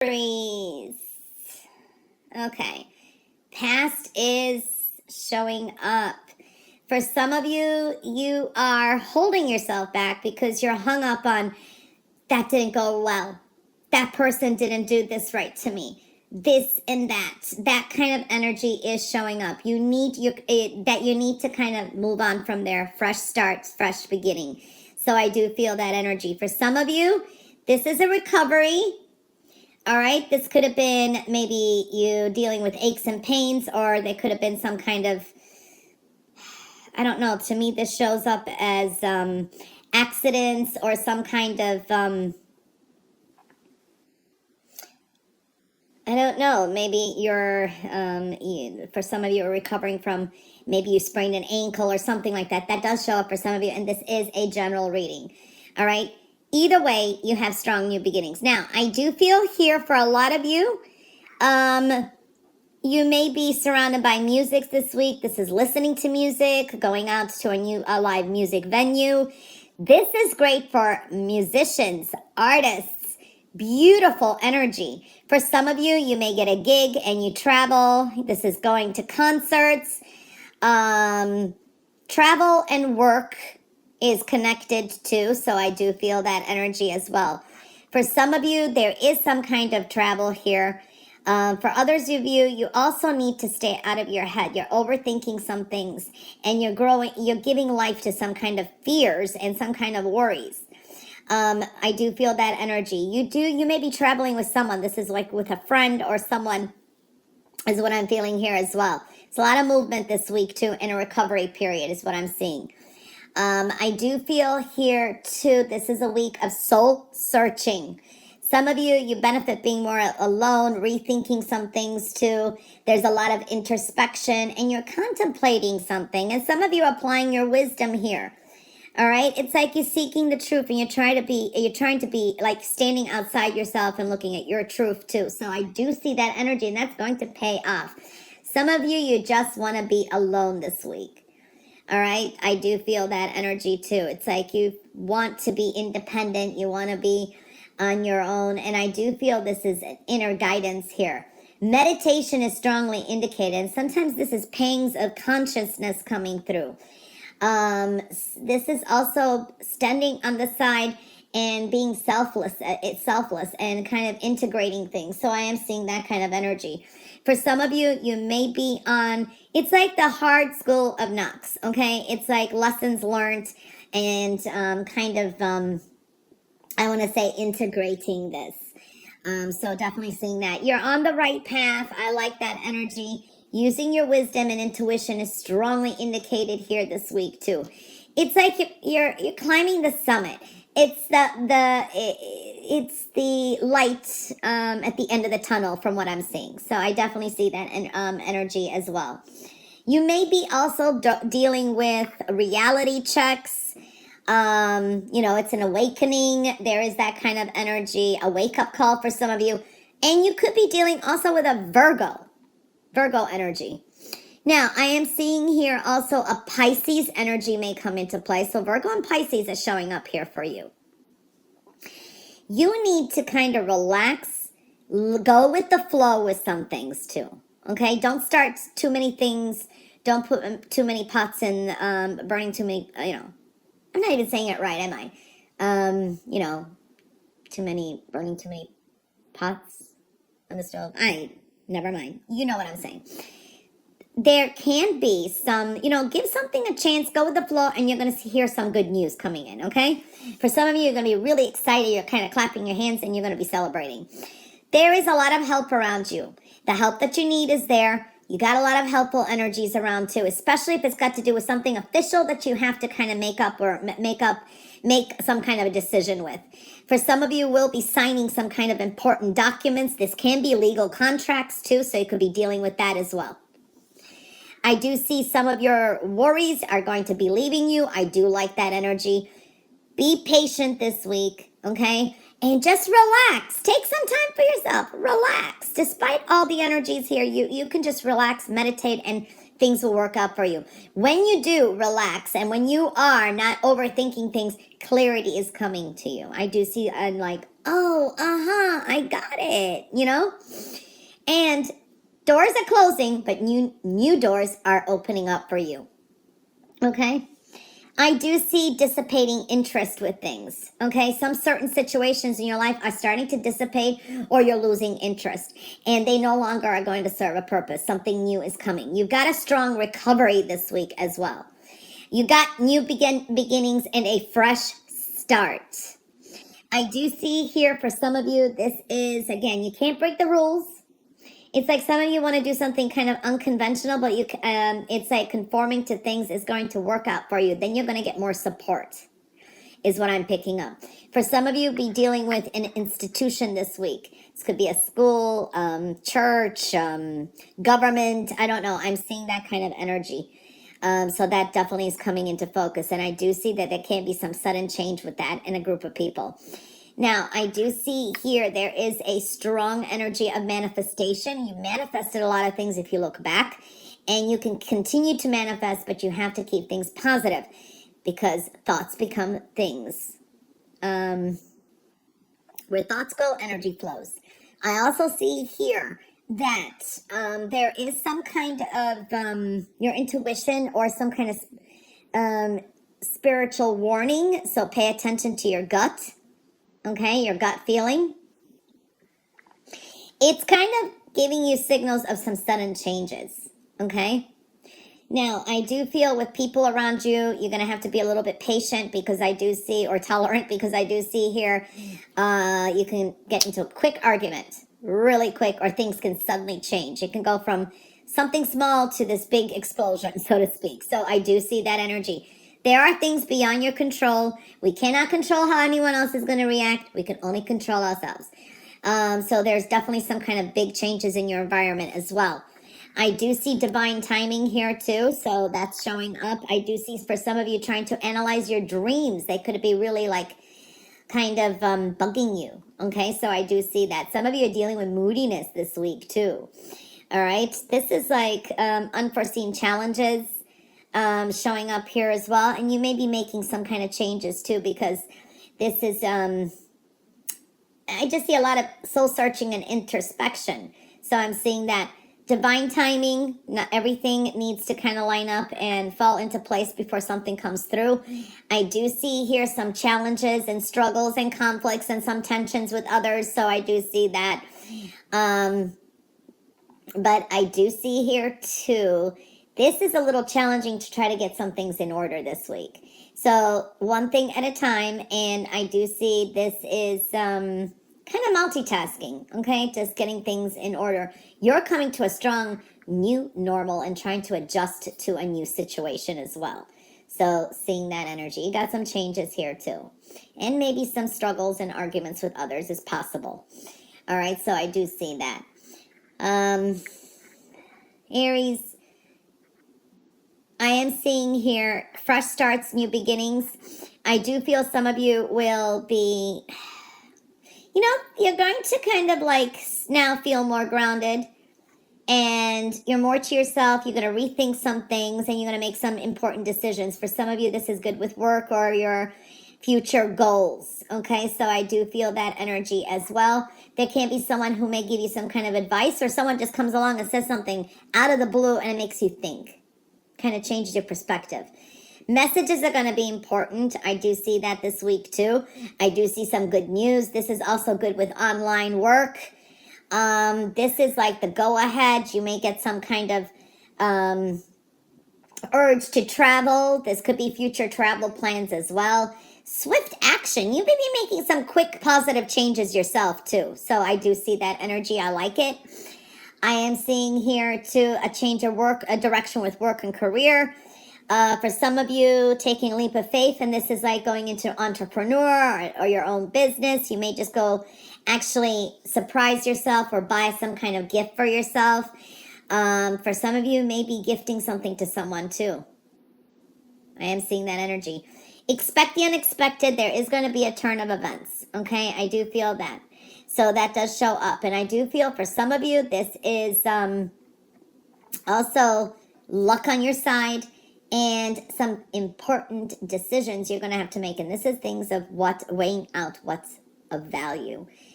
Aries. Okay. Past is showing up. For some of you, you are holding yourself back because you're hung up on that didn't go well. That person didn't do this right to me. This and that. That kind of energy is showing up. You need to kind of move on from there. Fresh starts, fresh beginning. So I do feel that energy. For some of you, this is a recovery. All right, this could have been maybe you dealing with aches and pains, or there could have been some kind of, I don't know, to me this shows up as accidents or some kind of, I don't know, maybe for some of you are recovering from, maybe you sprained an ankle or something like that. That does show up for some of you, and this is a general reading. All right. Either way, you have strong new beginnings. Now, I do feel here for a lot of you, you may be surrounded by music this week. This is listening to music, going out to a live music venue. This is great for musicians, artists, beautiful energy. For some of you, you may get a gig and you travel. This is going to concerts. Travel and work is connected too, so I do feel that energy as well. For some of you, there is some kind of travel here. For others of you, you also need to stay out of your head. You're overthinking some things, and you're giving life to some kind of fears and some kind of worries. I do feel that energy. You may be traveling with someone. This is like with a friend or someone is what I'm feeling here as well. It's a lot of movement this week too, in a recovery period is what I'm seeing. I do feel here too, this is a week of soul searching. Some of you benefit being more alone, rethinking some things too. There's a lot of introspection and you're contemplating something. And some of you are applying your wisdom here. All right. It's like you're seeking the truth and you're trying to be like standing outside yourself and looking at your truth too. So I do see that energy and that's going to pay off. Some of you just want to be alone this week. All right, I do feel that energy too. It's like you want to be independent. You want to be on your own. And I do feel this is inner guidance here. Meditation is strongly indicated. And sometimes this is pangs of consciousness coming through. This is also standing on the side and being selfless and kind of integrating things. So I am seeing that kind of energy. For some of you, you may be on, it's like the hard school of knocks, okay? It's like lessons learned and I want to say integrating this. So definitely seeing that. You're on the right path. I like that energy. Using your wisdom and intuition is strongly indicated here this week too. It's like you're climbing the summit. It's the light at the end of the tunnel from what I'm seeing. So I definitely see that energy as well. You may be also dealing with reality checks. It's an awakening. There is that kind of energy, a wake-up call for some of you. And you could be dealing also with a Virgo energy. Now, I am seeing here also a Pisces energy may come into play. So Virgo and Pisces is showing up here for you. You need to kind of relax, go with the flow with some things too. Okay, don't start too many things. Don't put too many pots in, burning too many, I'm not even saying it right, am I? Burning too many pots on the stove. Never mind. You know what I'm saying. There can be some, give something a chance, go with the flow, and you're going to hear some good news coming in, okay? For some of you, you're going to be really excited. You're kind of clapping your hands, and you're going to be celebrating. There is a lot of help around you. The help that you need is there. You got a lot of helpful energies around, too, especially if it's got to do with something official that you have to kind of make some kind of a decision with. For some of you, will be signing some kind of important documents. This can be legal contracts, too, so you could be dealing with that as well. I do see some of your worries are going to be leaving you. I do like that energy. Be patient this week, okay? And just relax. Take some time for yourself. Relax. Despite all the energies here, you can just relax, meditate, and things will work out for you. When you do relax and when you are not overthinking things, clarity is coming to you. I do see, I'm like, oh, I got it, you know? And doors are closing, but new doors are opening up for you. Okay? I do see dissipating interest with things. Okay? Some certain situations in your life are starting to dissipate or you're losing interest and they no longer are going to serve a purpose. Something new is coming. You've got a strong recovery this week as well. You got new beginnings and a fresh start. I do see here for some of you, this is, again, you can't break the rules. It's like some of you want to do something kind of unconventional, but it's like conforming to things is going to work out for you. Then you're going to get more support, is what I'm picking up. For some of you, be dealing with an institution this week. This could be a school, church, government. I don't know. I'm seeing that kind of energy. So that definitely is coming into focus. And I do see that there can be some sudden change with that in a group of people. Now, I do see here there is a strong energy of manifestation. You manifested a lot of things if you look back, and you can continue to manifest, but you have to keep things positive because thoughts become things. Where thoughts go, energy flows. I also see here that there is some kind of your intuition or some kind of spiritual warning. So pay attention to your gut. Okay, your gut feeling. It's kind of giving you signals of some sudden changes. Okay. Now, I do feel with people around you, you're going to have to be a little bit patient because I do see, or tolerant because I do see here, you can get into a quick argument really quick, or things can suddenly change. It can go from something small to this big explosion, so to speak. So I do see that energy. There are things beyond your control. We cannot control how anyone else is going to react. We can only control ourselves. So there's definitely some kind of big changes in your environment as well. I do see divine timing here too, so that's showing up. I do see for some of you trying to analyze your dreams. They could be really like kind of bugging you. Okay, so I do see that. Some of you are dealing with moodiness this week too. All right, this is like unforeseen challenges showing up here as well, and you may be making some kind of changes too because this is I just see a lot of soul searching and introspection. So I'm seeing that divine timing, not everything needs to kind of line up and fall into place before something comes through. I do see here some challenges and struggles and conflicts and some tensions with others, so I do see that. But I do see here too, this is a little challenging to try to get some things in order this week. So one thing at a time, and I do see this is kind of multitasking, okay? Just getting things in order. You're coming to a strong new normal and trying to adjust to a new situation as well. So seeing that energy, you got some changes here too. And maybe some struggles and arguments with others is possible. All right, so I do see that. Aries, I am seeing here fresh starts, new beginnings. I do feel some of you will be, you know, you're going to kind of like now feel more grounded and you're more to yourself. You're going to rethink some things and you're going to make some important decisions. For some of you, this is good with work or your future goals. Okay, so I do feel that energy as well. There can be someone who may give you some kind of advice, or someone just comes along and says something out of the blue and it makes you think. Kind of changes your perspective. Messages are going to be important. I do see that this week too. I do see some good news. This is also good with online work. This is like the go ahead. You may get some kind of urge to travel. This could be future travel plans as well. Swift action. You may be making some quick positive changes yourself too. So I do see that energy. I like it. I am seeing here too a change of work, a direction with work and career. For some of you, taking a leap of faith, and this is like going into entrepreneur or your own business. You may just go actually surprise yourself or buy some kind of gift for yourself. For some of you, maybe gifting something to someone too. I am seeing that energy. Expect the unexpected. There is going to be a turn of events. Okay, I do feel that. So that does show up. And I do feel for some of you, this is also luck on your side, and some important decisions you're going to have to make. And this is things of weighing out what's of value.